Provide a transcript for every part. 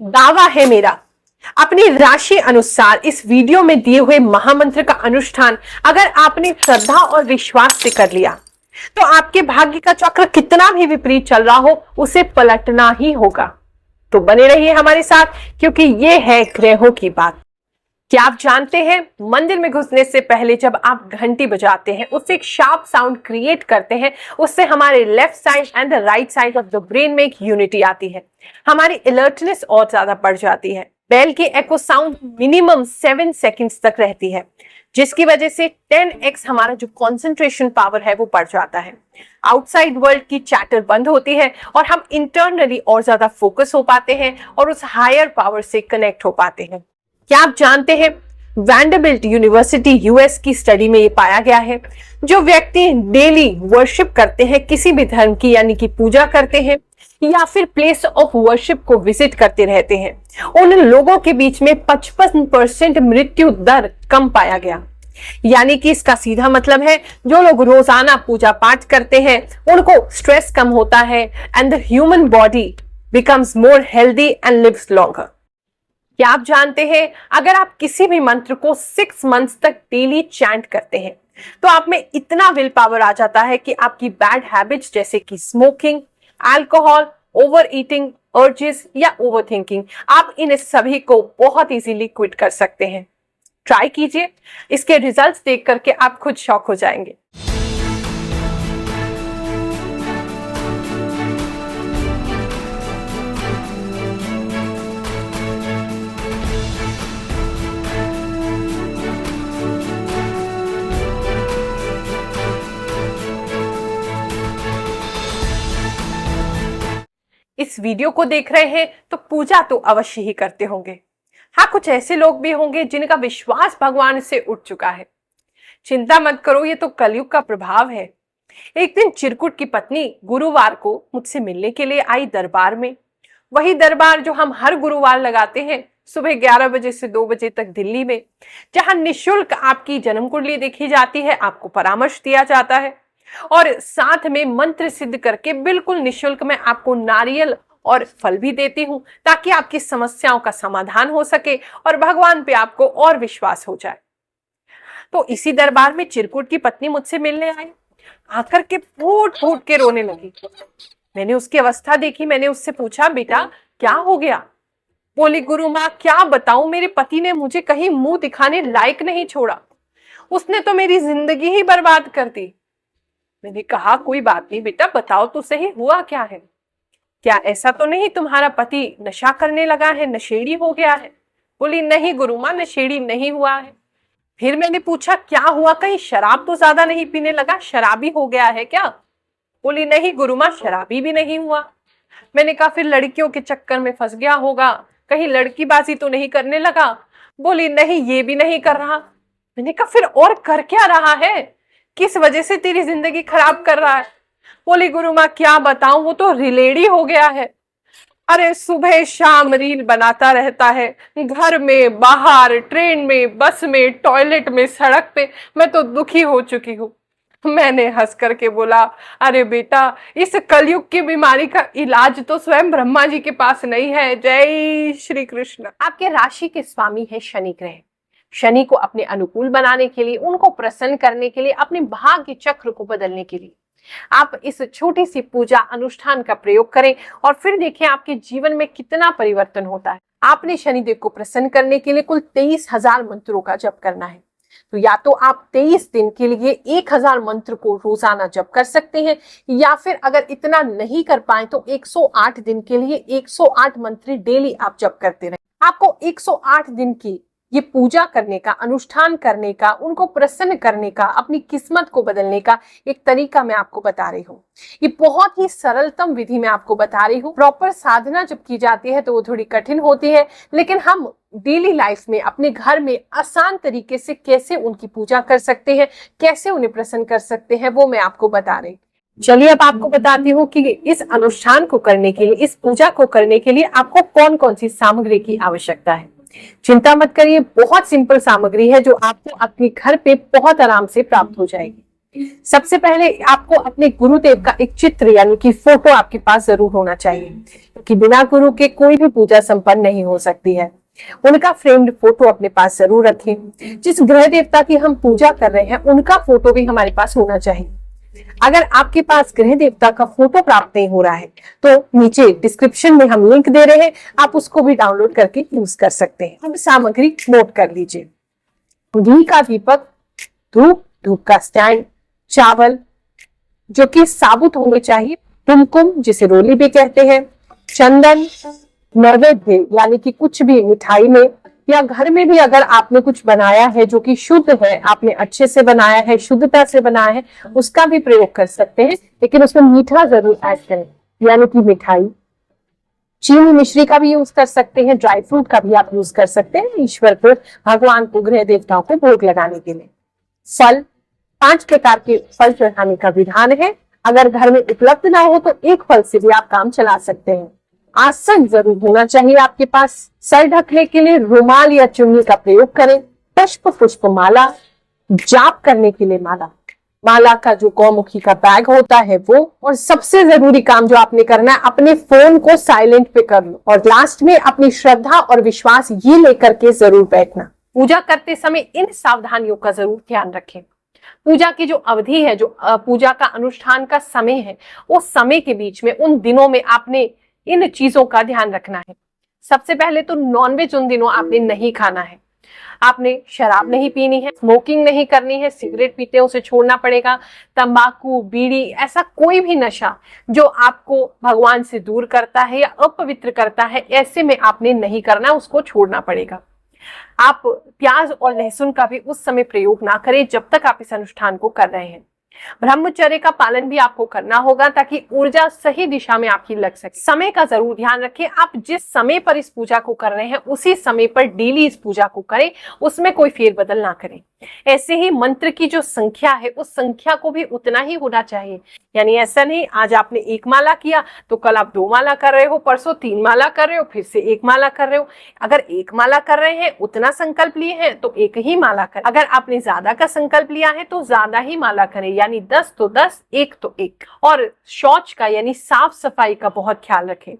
दावा है मेरा, अपनी राशि अनुसार इस वीडियो में दिए हुए महामंत्र का अनुष्ठान अगर आपने श्रद्धा और विश्वास से कर लिया तो आपके भाग्य का चक्र कितना भी विपरीत चल रहा हो उसे पलटना ही होगा। तो बने रहिए हमारे साथ, क्योंकि ये है ग्रहों की बात। क्या आप जानते हैं, मंदिर में घुसने से पहले जब आप घंटी बजाते हैं उससे एक शार्प साउंड क्रिएट करते हैं, उससे हमारे left side and the right side of the brain में एक यूनिटी आती है, हमारी अलर्टनेस और ज्यादा बढ़ जाती है। बेल की एको साउंड मिनिमम 7 सेकंड्स तक रहती है, जिसकी वजह से 10x हमारा जो कंसंट्रेशन पावर है वो बढ़ जाता है। आउटसाइड वर्ल्ड की चैटर बंद होती है और हम इंटरनली और ज्यादा फोकस हो पाते हैं और उस हायर पावर से कनेक्ट हो पाते हैं। क्या आप जानते हैं, वैंडरबिल्ट यूनिवर्सिटी यूएस की स्टडी में ये पाया गया है, जो व्यक्ति डेली वर्शिप करते हैं, किसी भी धर्म की यानी कि पूजा करते हैं या फिर प्लेस ऑफ वर्शिप को विजिट करते रहते हैं, उन लोगों के बीच में 55% मृत्यु दर कम पाया गया। यानी कि इसका सीधा मतलब है, जो लोग रोजाना पूजा पाठ करते हैं उनको स्ट्रेस कम होता है and the human body becomes more healthy and lives longer. क्या आप जानते हैं, अगर आप किसी भी मंत्र को 6 मंथ्स तक डेली चैंट करते हैं तो आप में इतना विल पावर आ जाता है कि आपकी बैड हैबिट्स जैसे कि smoking, alcohol, over eating, urges या ओवर थिंकिंग, आप इन सभी को बहुत इजीली क्विट कर सकते हैं। ट्राई कीजिए, इसके रिजल्ट्स देख करके आप खुद शॉक हो जाएंगे। इस वीडियो को देख रहे हैं तो पूजा तो अवश्य ही करते होंगे। हाँ, कुछ ऐसे लोग भी होंगे जिनका विश्वास भगवान से उठ चुका है। चिंता मत करो, ये तो कलयुग का प्रभाव है। एक दिन चिरकुट की पत्नी गुरुवार को मुझसे मिलने के लिए आई दरबार में। वही दरबार जो हम हर गुरुवार लगाते हैं सुबह 11 बजे से 2 बजे तक दिल्ली में, जहां निःशुल्क आपकी जन्म कुंडली देखी जाती है, आपको परामर्श दिया जाता है और साथ में मंत्र सिद्ध करके बिल्कुल निःशुल्क में आपको नारियल और फल भी देती हूं, ताकि आपकी समस्याओं का समाधान हो सके और भगवान पे आपको और विश्वास हो जाए। तो इसी दरबार में चिरकुट की पत्नी मुझसे मिलने आई, आकर के फूट फूट के रोने लगी। मैंने उसकी अवस्था देखी, मैंने उससे पूछा, बेटा क्या हो गया? बोली, गुरु माँ क्या बताऊं, मेरे पति ने मुझे कहीं मुंह दिखाने लायक नहीं छोड़ा, उसने तो मेरी जिंदगी ही बर्बाद कर दी। मैंने कहा, कोई बात नहीं बेटा, बताओ तो सही, हुआ क्या है? क्या ऐसा तो नहीं तुम्हारा पति नशा करने लगा है, नशेड़ी हो गया है? बोली, नहीं गुरु माँ, नशेड़ी नहीं हुआ है। फिर मैंने पूछा, क्या हुआ, कहीं शराब तो ज्यादा नहीं पीने लगा, शराबी हो गया है क्या? बोली, नहीं गुरु माँ, शराबी भी नहीं हुआ। मैंने कहा, फिर लड़कियों के चक्कर में फंस गया होगा, कहीं लड़कीबाजी तो नहीं करने लगा? बोली, नहीं ये भी नहीं कर रहा। मैंने कहा, फिर और कर क्या रहा है, किस वजह से तेरी जिंदगी खराब कर रहा है? बोली, गुरु माँ क्या बताऊं, वो तो रिलेडी हो गया है। अरे सुबह शाम रील बनाता रहता है, घर में, बाहर, ट्रेन में, बस में, टॉयलेट में, सड़क पे। मैं तो दुखी हो चुकी हूँ। मैंने हंस करके बोला, अरे बेटा, इस कलयुग की बीमारी का इलाज तो स्वयं ब्रह्मा जी के पास नहीं है। जय श्री कृष्ण। आपके राशि के स्वामी है शनि ग्रह। शनि को अपने अनुकूल बनाने के लिए, उनको प्रसन्न करने के लिए, अपने भाग्य चक्र को बदलने के लिए आप इस छोटी सी पूजा अनुष्ठान का प्रयोग करें और फिर देखें आपके जीवन में कितना परिवर्तन होता है। आपने शनिदेव को प्रसन्न करने के लिए कुल 23,000 मंत्रों का जप करना है। तो या तो आप 23 दिन के लिए 1,000 मंत्र को रोजाना जप कर सकते हैं, या फिर अगर इतना नहीं कर पाए तो 108 दिन के लिए 108 मंत्र डेली आप जप करते रहें। आपको 108 दिन की ये पूजा करने का, अनुष्ठान करने का, उनको प्रसन्न करने का, अपनी किस्मत को बदलने का एक तरीका मैं आपको बता रही हूँ। ये बहुत ही सरलतम विधि मैं आपको बता रही हूँ। प्रॉपर साधना जब की जाती है तो वो थोड़ी कठिन होती है, लेकिन हम डेली लाइफ में अपने घर में आसान तरीके से कैसे उनकी पूजा कर सकते हैं, कैसे उन्हें प्रसन्न कर सकते हैं, वो मैं आपको बता रही हूँ। चलिए अब आपको बताती हूँ कि इस अनुष्ठान को करने के लिए, इस पूजा को करने के लिए आपको कौन कौन सी सामग्री की आवश्यकता है। चिंता मत करिए, बहुत सिंपल सामग्री है जो आपको अपने घर पे बहुत आराम से प्राप्त हो जाएगी। सबसे पहले आपको अपने गुरुदेव का एक चित्र यानी कि फोटो आपके पास जरूर होना चाहिए, क्योंकि बिना गुरु के कोई भी पूजा संपन्न नहीं हो सकती है। उनका फ्रेम्ड फोटो अपने पास जरूर रखें। जिस ग्रह देवता की हम पूजा कर रहे हैं उनका फोटो भी हमारे पास होना चाहिए। अगर आपके पास ग्रह देवता का फोटो प्राप्त नहीं हो रहा है तो नीचे डिस्क्रिप्शन में हम लिंक दे रहे हैं, आप उसको भी डाउनलोड करके यूज कर सकते हैं। अब सामग्री नोट कर लीजिए। घी का दीपक, धूप, धूप का स्टैंड, चावल जो कि साबुत होने चाहिए, कुमकुम जिसे रोली भी कहते हैं, चंदन, नैवेद्य यानी कि कुछ भी मिठाई में या घर में भी अगर आपने कुछ बनाया है जो कि शुद्ध है, आपने अच्छे से बनाया है, शुद्धता से बनाया है, उसका भी प्रयोग कर सकते हैं, लेकिन उसमें मीठा जरूर ऐड करें, यानी कि मिठाई। चीनी मिश्री का भी यूज कर सकते हैं, ड्राई फ्रूट का भी आप यूज कर सकते हैं ईश्वर को, भगवान को, ग्रह देवताओं को भोग लगाने के लिए। फल, 5 प्रकार के फल चढ़ाने का विधान है। अगर घर में उपलब्ध ना हो तो एक फल से भी आप काम चला सकते हैं। आसन जरूर होना चाहिए आपके पास। सर ढकने के लिए रुमाल या चुन्नी का प्रयोग करें। पुष्प माला, जाप करने के लिए माला, माला का जो गौमुखी का बैग होता है वो, और सबसे जरूरी काम जो आपने करना है, अपने फोन को साइलेंट पे कर लो और लास्ट में अपनी श्रद्धा और विश्वास ये लेकर के जरूर बैठना। पूजा करते समय इन सावधानियों का जरूर ध्यान रखें। पूजा की जो अवधि है, जो पूजा का अनुष्ठान का समय है, उस समय के बीच में, उन दिनों में आपने इन चीजों का ध्यान रखना है। सबसे पहले तो नॉनवेज उन दिनों आपने नहीं खाना है, आपने शराब नहीं पीनी है, स्मोकिंग नहीं करनी है, सिगरेट पीते हैं उसे छोड़ना पड़ेगा, तंबाकू, बीड़ी, ऐसा कोई भी नशा जो आपको भगवान से दूर करता है या अपवित्र करता है, ऐसे में आपने नहीं करना, उसको छोड़ना पड़ेगा। आप प्याज और लहसुन का भी उस समय प्रयोग ना करें जब तक आप इस अनुष्ठान को कर रहे हैं। ब्रह्मचर्य का पालन भी आपको करना होगा ताकि ऊर्जा सही दिशा में आपकी लग सके। समय का जरूर ध्यान रखें, आप जिस समय पर इस पूजा को कर रहे हैं उसी समय पर डेली इस पूजा को करें, उसमें कोई फेरबदल ना करें। ऐसे ही मंत्र की जो संख्या है उस संख्या को भी उतना ही होना चाहिए, यानी ऐसा नहीं आज आपने 1 माला किया तो कल आप 2 माला कर रहे हो, परसों 3 माला कर रहे हो, फिर से 1 माला कर रहे हो। अगर 1 माला कर रहे हैं, उतना संकल्प लिए हैं तो 1 ही माला करें। अगर आपने ज्यादा का संकल्प लिया है तो ज्यादा ही माला करें, यानी 10 तो 10, 1 तो 1। और शौच का यानी साफ सफाई का बहुत ख्याल रखें।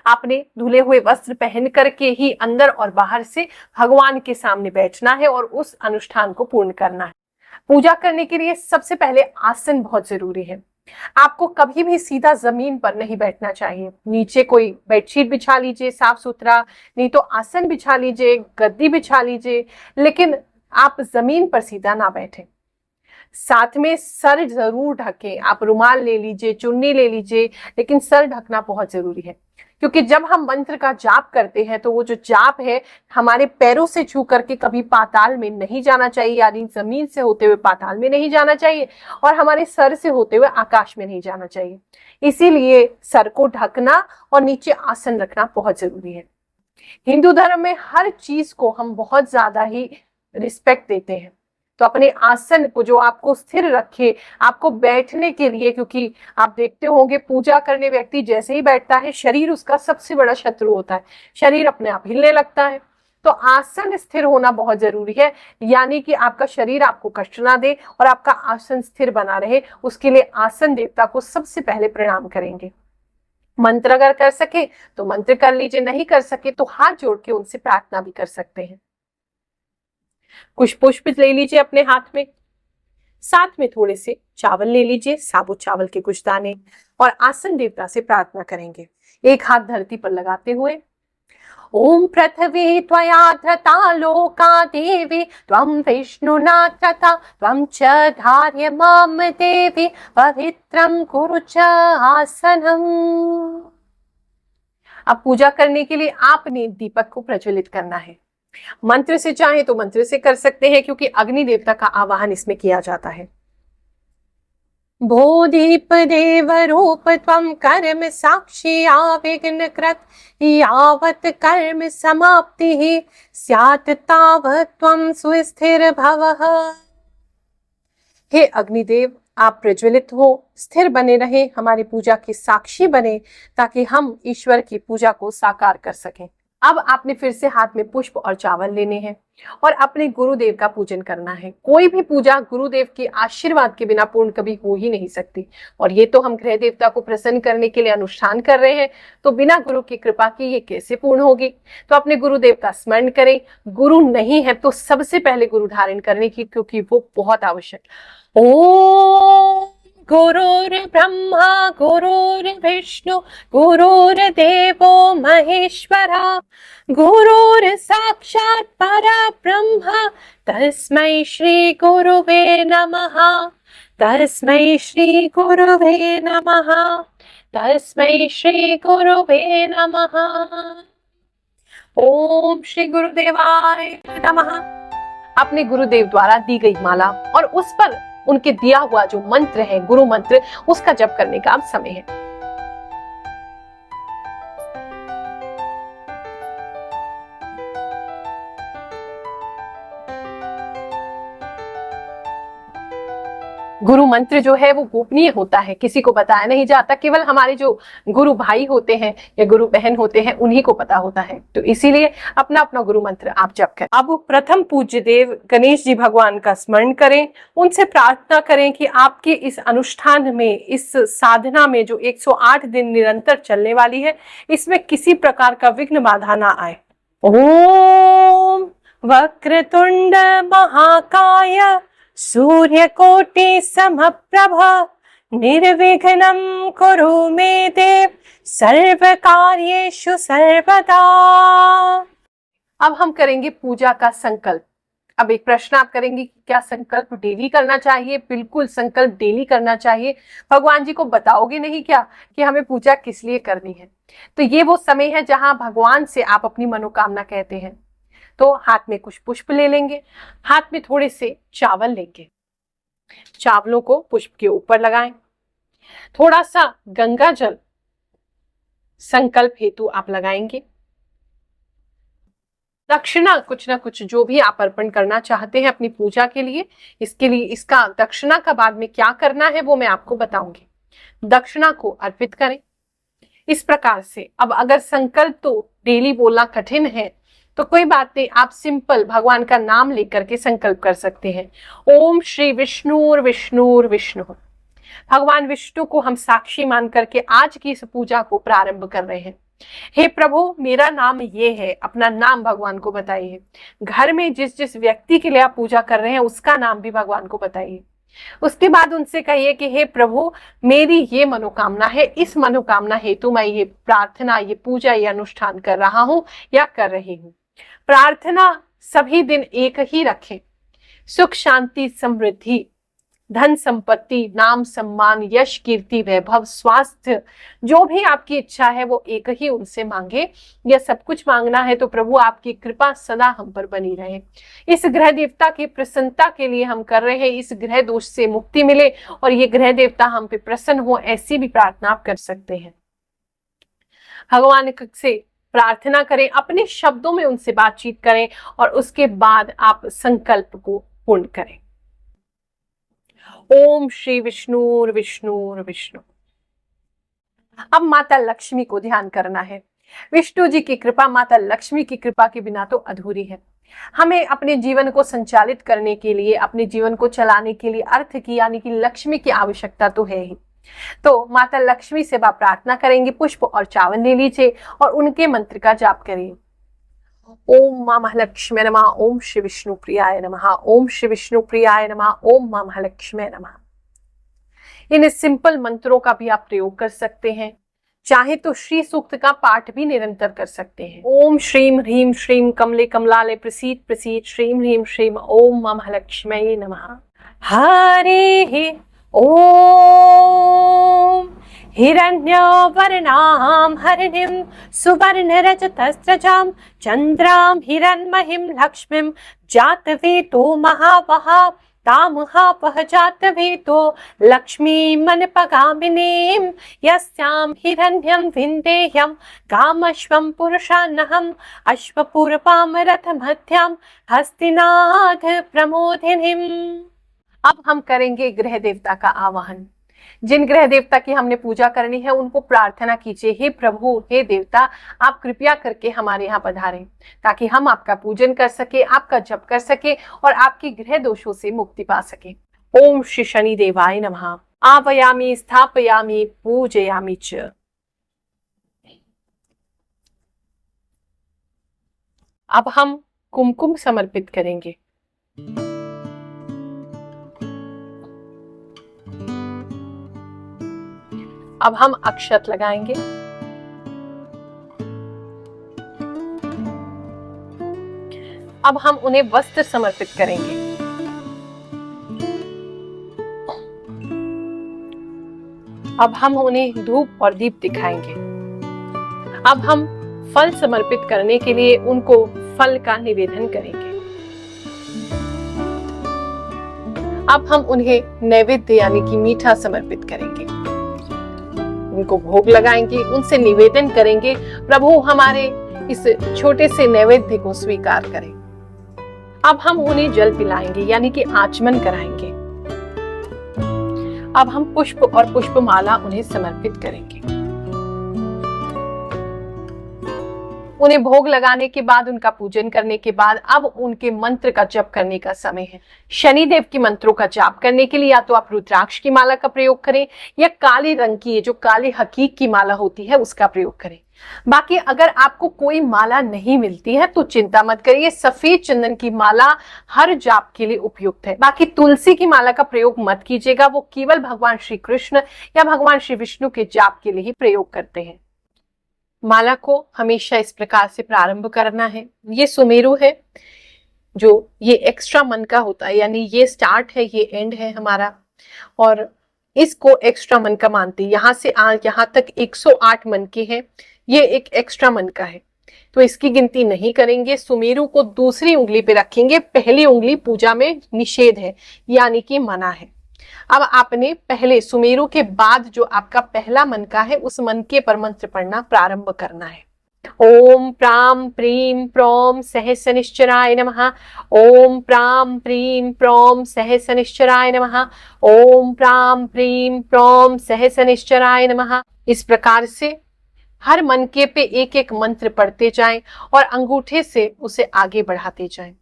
आपने धुले हुए वस्त्र पहन करके ही अंदर और बाहर से भगवान के सामने बैठना है और उस अनुष्ठान को पूर्ण करना है। पूजा करने के लिए सबसे पहले आसन बहुत जरूरी है। आपको कभी भी सीधा जमीन पर नहीं बैठना चाहिए, नीचे कोई बेडशीट बिछा लीजिए साफ सुथरा, नहीं तो आसन बिछा लीजिए, गद्दी बिछा लीजिए, लेकिन आप जमीन पर सीधा ना बैठे। साथ में सर जरूर ढकें, आप रुमाल ले लीजिए, चुन्नी ले लीजिए, लेकिन सर ढकना बहुत जरूरी है, क्योंकि जब हम मंत्र का जाप करते हैं तो वो जो जाप है हमारे पैरों से छू करके कभी पाताल में नहीं जाना चाहिए, यानी जमीन से होते हुए पाताल में नहीं जाना चाहिए, और हमारे सर से होते हुए आकाश में नहीं जाना चाहिए। इसीलिए सर को ढकना और नीचे आसन रखना बहुत जरूरी है। हिंदू धर्म में हर चीज को हम बहुत ज्यादा ही रिस्पेक्ट देते हैं, तो अपने आसन को जो आपको स्थिर रखे, आपको बैठने के लिए, क्योंकि आप देखते होंगे पूजा करने व्यक्ति जैसे ही बैठता है शरीर उसका सबसे बड़ा शत्रु होता है, शरीर अपने आप हिलने लगता है। तो आसन स्थिर होना बहुत जरूरी है, यानी कि आपका शरीर आपको कष्ट ना दे और आपका आसन स्थिर बना रहे, उसके लिए आसन देवता को सबसे पहले प्रणाम करेंगे। मंत्र अगर कर सके तो मंत्र कर लीजिए, नहीं कर सके तो हाथ जोड़ के उनसे प्रार्थना भी कर सकते हैं। कुछ पुष्प ले लीजिए अपने हाथ में, साथ में थोड़े से चावल ले लीजिए, साबुत चावल के कुछ दाने, और आसन देवता से प्रार्थना करेंगे एक हाथ धरती पर लगाते हुए। ओम पृथ्वी त्वया धृता लोका देवी त्वं विष्णुना धृता त्वं च धार्य माम देवी पवित्रं कुरु च आसनम। अब पूजा करने के लिए आपने दीपक को प्रज्वलित करना है। मंत्र से चाहे तो मंत्र से कर सकते हैं, क्योंकि अग्नि देवता का आवाहन इसमें किया जाता है। बोधीप देव रूप त्वं कर्म साक्षी आविघ्न कृत यावत् कर्म समाप्ति स्यात् तावत् त्वं सुस्थिर भवः। हे अग्निदेव, आप प्रज्वलित हो, स्थिर बने रहे, हमारी पूजा के साक्षी बने, ताकि हम ईश्वर की पूजा को साकार कर सकें। अब आपने फिर से हाथ में पुष्प और चावल लेने हैं और अपने गुरुदेव का पूजन करना है। कोई भी पूजा गुरुदेव के आशीर्वाद के बिना पूर्ण कभी हो ही नहीं सकती, और ये तो हम ग्रह देवता को प्रसन्न करने के लिए अनुष्ठान कर रहे हैं, तो बिना गुरु की कृपा की ये कैसे पूर्ण होगी। तो अपने गुरुदेव का स्मरण करें। गुरु नहीं है तो सबसे पहले गुरु धारण करने की, क्योंकि वो बहुत आवश्यक। ओम गुरुर्ब्रह्मा गुरुर्विष्णु गुरुर्देवो महेश्वरा गुरुर्साक्षात् परब्रह्म तस्मै श्री गुरुवे नमः। तस्मै श्री गुरुवे नमः। तस्मै श्री गुरुवे नमः। ओम श्री गुरुदेवाय नमः। अपने गुरुदेव द्वारा दी गई माला और उस पर उनके दिया हुआ जो मंत्र है, गुरु मंत्र, उसका जप करने का अब समय है। गुरु मंत्र जो है वो गोपनीय होता है, किसी को बताया नहीं जाता, केवल हमारे जो गुरु भाई होते हैं या गुरु बहन होते हैं उन्हीं को पता होता है। तो इसीलिए अपना अपना गुरु मंत्र आप जप करें। अब प्रथम पूज्य देव गणेश जी भगवान का स्मरण करें, उनसे प्रार्थना करें कि आपके इस अनुष्ठान में, इस साधना में जो 108 दिन निरंतर चलने वाली है, इसमें किसी प्रकार का विघ्न बाधा ना आए। ओम वक्रतुंड महाकाय सूर्यकोटि समप्रभ निर्विघ्नं कुरु मे देव सर्वकार्येषु सर्वदा। अब हम करेंगे पूजा का संकल्प। अब एक प्रश्न आप करेंगे कि क्या संकल्प डेली करना चाहिए? बिल्कुल, संकल्प डेली करना चाहिए। भगवान जी को बताओगे नहीं क्या कि हमें पूजा किस लिए करनी है? तो ये वो समय है जहां भगवान से आप अपनी मनोकामना कहते हैं। तो हाथ में कुछ पुष्प ले लेंगे, हाथ में थोड़े से चावल लेंगे, चावलों को पुष्प के ऊपर लगाएं, थोड़ा सा गंगा जल संकल्प हेतु आप लगाएंगे, दक्षिणा कुछ ना कुछ जो भी आप अर्पण करना चाहते हैं अपनी पूजा के लिए, इसके लिए इसका दक्षिणा का बाद में क्या करना है वो मैं आपको बताऊंगी। दक्षिणा को अर्पित करें इस प्रकार से। अब अगर संकल्प तो डेली बोलना कठिन है तो कोई बात नहीं, आप सिंपल भगवान का नाम लेकर के संकल्प कर सकते हैं। ओम श्री विष्णुर विष्णुर विष्णु। भगवान विष्णु को हम साक्षी मान करके आज की इस पूजा को प्रारंभ कर रहे हैं। हे प्रभु, मेरा नाम ये है, अपना नाम भगवान को बताइए। घर में जिस जिस व्यक्ति के लिए आप पूजा कर रहे हैं उसका नाम भी भगवान को बताइए। उसके बाद उनसे कहिए कि हे प्रभु, मेरी ये मनोकामना है, इस मनोकामना हेतु मैं ये प्रार्थना, ये पूजा, ये अनुष्ठान कर रहा हूं या कर रही हूं। प्रार्थना सभी दिन एक ही रखें। सुख शांति समृद्धि, धन संपत्ति, नाम सम्मान, यश कीर्ति वैभव, स्वास्थ्य, जो भी आपकी इच्छा है वो एक ही उनसे मांगे। यह सब कुछ मांगना है तो प्रभु आपकी कृपा सदा हम पर बनी रहे। इस ग्रह देवता की प्रसन्नता के लिए हम कर रहे हैं, इस ग्रह दोष से मुक्ति मिले और ये ग्रह देवता हम पे प्रसन्न हो, ऐसी भी प्रार्थना आप कर सकते हैं। भगवान से प्रार्थना करें, अपने शब्दों में उनसे बातचीत करें और उसके बाद आप संकल्प को पूर्ण करें। ओम श्री विष्णुर विष्णुर विष्णु। अब माता लक्ष्मी को ध्यान करना है। विष्णु जी की कृपा, माता लक्ष्मी की कृपा के बिना तो अधूरी है। हमें अपने जीवन को संचालित करने के लिए, अपने जीवन को चलाने के लिए अर्थ की यानी कि लक्ष्मी की आवश्यकता तो है ही। तो माता लक्ष्मी से आप प्रार्थना करेंगे। पुष्प और चावल ले लीजिए और उनके मंत्र का जाप करिए। ओम मां महालक्ष्मी नमः, ओम श्री विष्णु प्रियाय नमः, ओम श्री विष्णु प्रियाय नमः, ओम मां महालक्ष्मी नमः। इन सिंपल मंत्रों का भी आप प्रयोग कर सकते हैं। चाहे तो श्री सूक्त का पाठ भी निरंतर कर सकते हैं। ओम श्रीम ह्रीम श्रीम कमले कमलाले प्रसीद प्रसीद श्रीम ह्रीम श्रीम ओम मां महालक्ष्मी नमः। हरे ओम हिरण्यवर्णां हरिणीं सुवर्णरजतस्रजां चन्द्रां हिरण्मयीं लक्ष्मीं जातवेदो महावहा तामुहापह जातवेदो लक्ष्मीमनपगामिनीं यस्यां हिरण्यं विन्देह्यं कामश्वं पुरुषान्नहम् अश्वपूर्वां रथमध्यां हस्तिनाथ प्रमोदिनीम्। अब हम करेंगे ग्रह देवता का आवाहन। जिन ग्रह देवता की हमने पूजा करनी है उनको प्रार्थना कीजिए, हे प्रभु, हे देवता, आप कृपया करके हमारे यहाँ पधारें ताकि हम आपका पूजन कर सके, आपका जप कर सके और आपके ग्रह दोषों से मुक्ति पा सके। ओम श्री शनि देवाय नमः। आवायामि स्थापयामि पूजयामि च। अब हम कुमकुम समर्पित करेंगे। अब हम अक्षत लगाएंगे। अब हम उन्हें वस्त्र समर्पित करेंगे। अब हम उन्हें धूप और दीप दिखाएंगे। अब हम फल समर्पित करने के लिए उनको फल का निवेदन करेंगे। अब हम उन्हें नैवेद्य यानी कि मीठा समर्पित करेंगे, उनको भोग लगाएंगे, उनसे निवेदन करेंगे, प्रभु हमारे इस छोटे से नैवेद्य को स्वीकार करें। अब हम उन्हें जल पिलाएंगे यानी कि आचमन कराएंगे। अब हम पुष्प और पुष्पमाला उन्हें समर्पित करेंगे। उन्हें भोग लगाने के बाद, उनका पूजन करने के बाद अब उनके मंत्र का जप करने का समय है। शनिदेव के मंत्रों का जाप करने के लिए या तो आप रुद्राक्ष की माला का प्रयोग करें या काले रंग की, जो काले हकीक की माला होती है, उसका प्रयोग करें। बाकी अगर आपको कोई माला नहीं मिलती है तो चिंता मत करिए, सफेद चंदन की माला हर जाप के लिए उपयुक्त है। बाकी तुलसी की माला का प्रयोग मत कीजिएगा, वो केवल भगवान श्री कृष्ण या भगवान श्री विष्णु के जाप के लिए ही प्रयोग करते हैं। माला को हमेशा इस प्रकार से प्रारंभ करना है। ये सुमेरु है, जो ये एक्स्ट्रा मन का होता है, यानी ये स्टार्ट है, ये एंड है हमारा, और इसको एक्स्ट्रा मन का मानते हैं। यहाँ से यहाँ तक 108 मन के हैं, ये एक एक्स्ट्रा मन का है, तो इसकी गिनती नहीं करेंगे। सुमेरु को दूसरी उंगली पे रखेंगे, पहली उंगली पूजा में निषेध है यानी कि मना है। अब आपने पहले सुमेरु के बाद जो आपका पहला मन का है, उस मन के पर मंत्र पढ़ना प्रारंभ करना है। ओम प्राम प्रीम प्रौम सहस्रनिश्चराय नमः। ओम प्राम प्रीम प्रौम सहस्रनिश्चराय नमः। ओम प्राम प्रीम प्रौम सहस्रनिश्चराय नमः। इस प्रकार से हर मन के पे एक एक मंत्र पढ़ते जाएं और अंगूठे से उसे आगे बढ़ाते जाएं।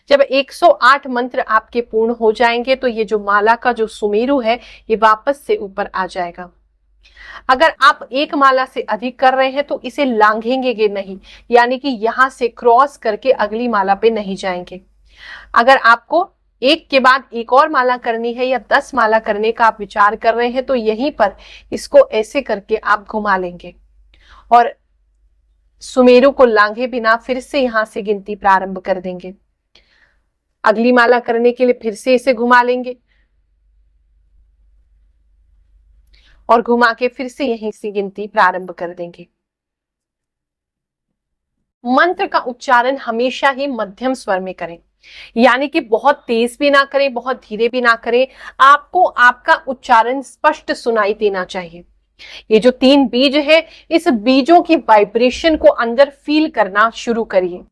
जब 108 मंत्र आपके पूर्ण हो जाएंगे तो ये जो माला का जो सुमेरु है ये वापस से ऊपर आ जाएगा। अगर आप एक माला से अधिक कर रहे हैं तो इसे लांघेंगे नहीं, यानी कि यहां से क्रॉस करके अगली माला पे नहीं जाएंगे। अगर आपको एक के बाद एक और माला करनी है या 10 माला करने का आप विचार कर रहे हैं तो यहीं पर इसको ऐसे करके आप घुमा लेंगे और सुमेरु को लांघे बिना फिर से यहां से गिनती प्रारंभ कर देंगे। अगली माला करने के लिए फिर से इसे घुमा लेंगे और घुमा के फिर से यहीं से गिनती प्रारंभ कर देंगे। मंत्र का उच्चारण हमेशा ही मध्यम स्वर में करें, यानी कि बहुत तेज भी ना करें, बहुत धीरे भी ना करें। आपको आपका उच्चारण स्पष्ट सुनाई देना चाहिए। ये जो 3 बीज है, इस बीजों की वाइब्रेशन को अंदर फील करना शुरू करिए।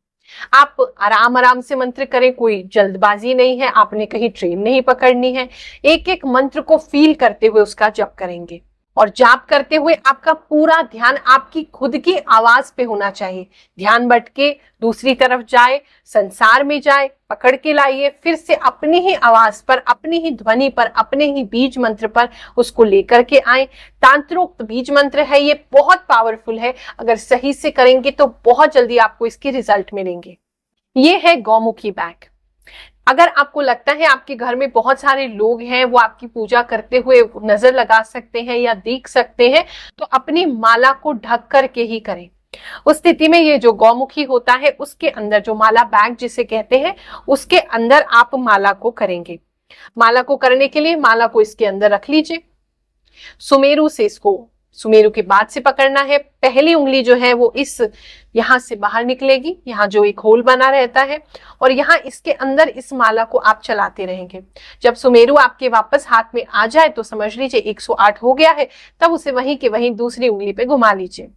आप आराम आराम से मंत्र करें, कोई जल्दबाजी नहीं है, आपने कहीं ट्रेन नहीं पकड़नी है। एक एक मंत्र को फील करते हुए उसका जप करेंगे और जाप करते हुए आपका पूरा ध्यान आपकी खुद की आवाज पे होना चाहिए। ध्यान भटके दूसरी तरफ जाए, संसार में जाए, पकड़ के लाइए, फिर से अपनी ही आवाज पर, अपनी ही ध्वनि पर, अपने ही बीज मंत्र पर उसको लेकर के आए। तांत्रोक्त बीज मंत्र है, ये बहुत पावरफुल है। अगर सही से करेंगे तो बहुत जल्दी आपको इसके रिजल्ट मिलेंगे। ये है गौमुखी बैग। अगर आपको लगता है आपके घर में बहुत सारे लोग हैं, वो आपकी पूजा करते हुए नजर लगा सकते हैं या देख सकते हैं, तो अपनी माला को ढक करके ही करें। उस स्थिति में ये जो गौमुखी होता है उसके अंदर, जो माला बैग जिसे कहते हैं, उसके अंदर आप माला को करेंगे। माला को करने के लिए माला को इसके अंदर रख लीजिए। सुमेरु से इसको, सुमेरु के बाद से पकड़ना है। पहली उंगली जो है वो इस यहां से बाहर निकलेगी, यहाँ जो एक होल बना रहता है, और यहाँ इसके अंदर इस माला को आप चलाते रहेंगे। जब सुमेरु आपके वापस हाथ में आ जाए तो समझ लीजिए 108 हो गया है, तब उसे वहीं के वहीं दूसरी उंगली पे घुमा लीजिए।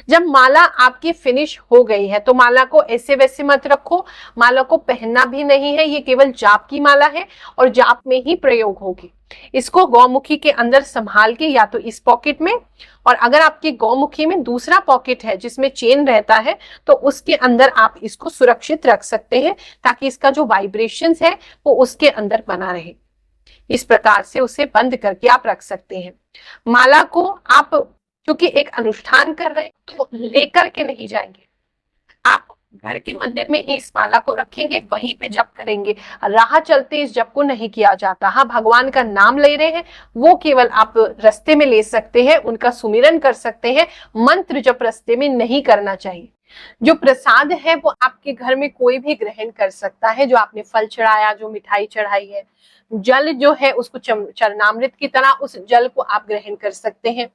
जब माला आपकी फिनिश हो गई है तो माला को ऐसे वैसे मत रखो, माला को पहनना भी नहीं है, ये केवल जाप की माला है और जाप में ही प्रयोग होगी। इसको गौमुखी के अंदर संभाल के या तो इस पॉकेट में, और अगर आपकी गौमुखी में दूसरा पॉकेट है जिसमें चेन रहता है तो उसके अंदर आप इसको सुरक्षित रख सकते हैं, ताकि इसका जो वाइब्रेशंस है वो उसके अंदर बना रहे। इस प्रकार से उसे बंद करके आप रख सकते हैं। माला को आप क्योंकि एक अनुष्ठान कर रहे हैं तो लेकर के नहीं जाएंगे, आप घर के मंदिर में ही इस माला को रखेंगे, वहीं पे जप करेंगे। राह चलते इस जप को नहीं किया जाता। हाँ, भगवान का नाम ले रहे हैं वो केवल आप रास्ते में ले सकते हैं, उनका सुमिरन कर सकते हैं, मंत्र जप रास्ते में नहीं करना चाहिए। जो प्रसाद है वो आपके घर में कोई भी ग्रहण कर सकता है, जो आपने फल चढ़ाया, जो मिठाई चढ़ाई है, जल जो है उसको चरणामृत की तरह उस जल को आप ग्रहण कर सकते हैं।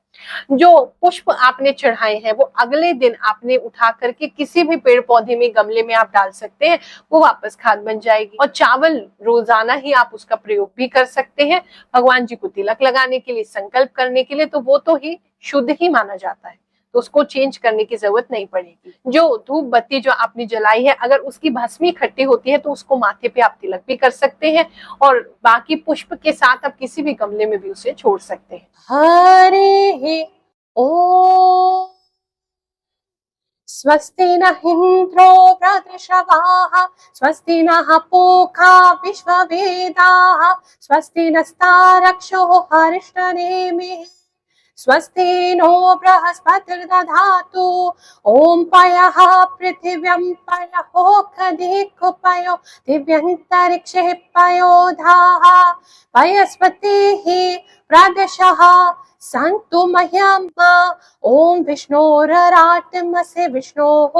जो पुष्प आपने चढ़ाए हैं वो अगले दिन आपने उठा करके किसी भी पेड़ पौधे में, गमले में आप डाल सकते हैं, वो वापस खाद बन जाएगी। और चावल रोजाना ही आप उसका प्रयोग भी कर सकते हैं भगवान जी को तिलक लगाने के लिए, संकल्प करने के लिए, तो वो तो ही शुद्ध ही माना जाता है, तो उसको चेंज करने की जरूरत नहीं पड़ेगी। जो धूप बत्ती जो आपने जलाई है, अगर उसकी भस्मी इकट्ठी होती है तो उसको माथे पे आप तिलक भी कर सकते हैं, और बाकी पुष्प के साथ आप किसी भी गमले में भी उसे छोड़ सकते हैं। हरे ओ स्वस्ति न इंद्रो वृद्धश्रवाः स्वस्ति नः पूषा विश्ववेदाः स्वस्ति नस्तार्क्ष्यो अरिष्टनेमिः स्वस्ति नो बृहस्पतिर्दधातु ॐ पयः पृथिव्यां पयोखदिक्पयो दिव्यन्तरिक्षे पयोधाः पयस्पतिः प्रदशः सन्तु मह्यम् ॐ विष्णोरराटमसि विष्णोः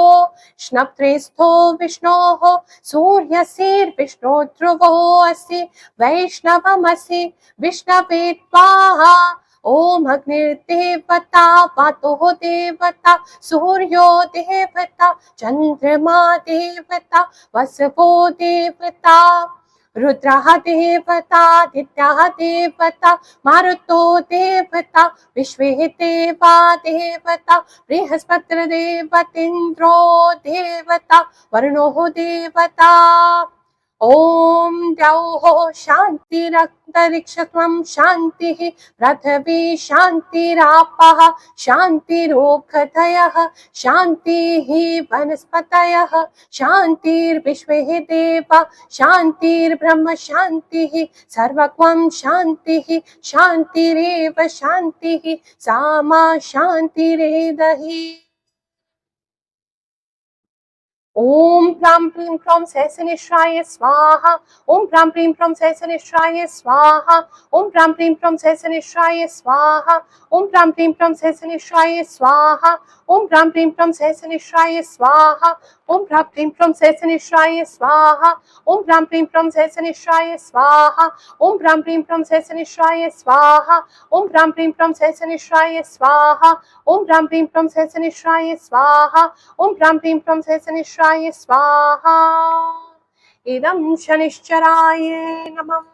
स्नप्त्रेस्थो विष्णोः सूर्यसिर्विष्णो ध्रुवो असि वैष्णवमसि विष्णवे स्वाहा ओम अग्निर्देवता वातो देवता सूर्यो देवता चंद्रमा देवता वसवो देवता रुद्रः देवता आदित्यः देवता मारुतो देवता विश्वे देवा देवता बृहस्पतिर्देवतेन्द्रो देवता वरुणो देवता ओम द्यौः शान्तिरन्तरिक्षत्वं शान्तिः पृथिवी शान्तिरापः शान्तिरोषधयः शान्तिः वनस्पतयः शान्तिर्विश्वे देवा शान्तिर्ब्रह्म शान्तिः सर्वं शान्तिः शान्तिरेव शान्तिः सा मा शान्तिरेधहि। ओम प्रां प्रीं प्रौं सहस्रनिश्राय स्वाहा ओम प्रां प्रीं प्रौं सहस्रनिश्राय स्वाहा ओम प्रां प्रीं प्रौं सहस्रनिश्राय स्वाहा ओम प्रां प्रीं प्रौं सहस्रनिश्राय स्वाहा ओम प्रां प्रीं प्रौं सहस्रनिश्राय स्वाहा ओम प्रां प्रीं प्रौं सहस्रनिश्राय स्वाहा ओम प्रां प्रीं प्रौं सहस्रनिश्राय स्वाहा ओम प्रां प्रीं प्रौं सहस्रनिश्राय स्वाहा ओम प्रां प्रीं प्रौं सहस्रनिश्राय स्वाहा ओम प्रां प्रीं प्रौं सहस्रनिश्राय स्वाहा ओम प्रां प्रीं प्रौं सहस्रनिश्राय स्वाहा। इदं शनिश्चराय नमः।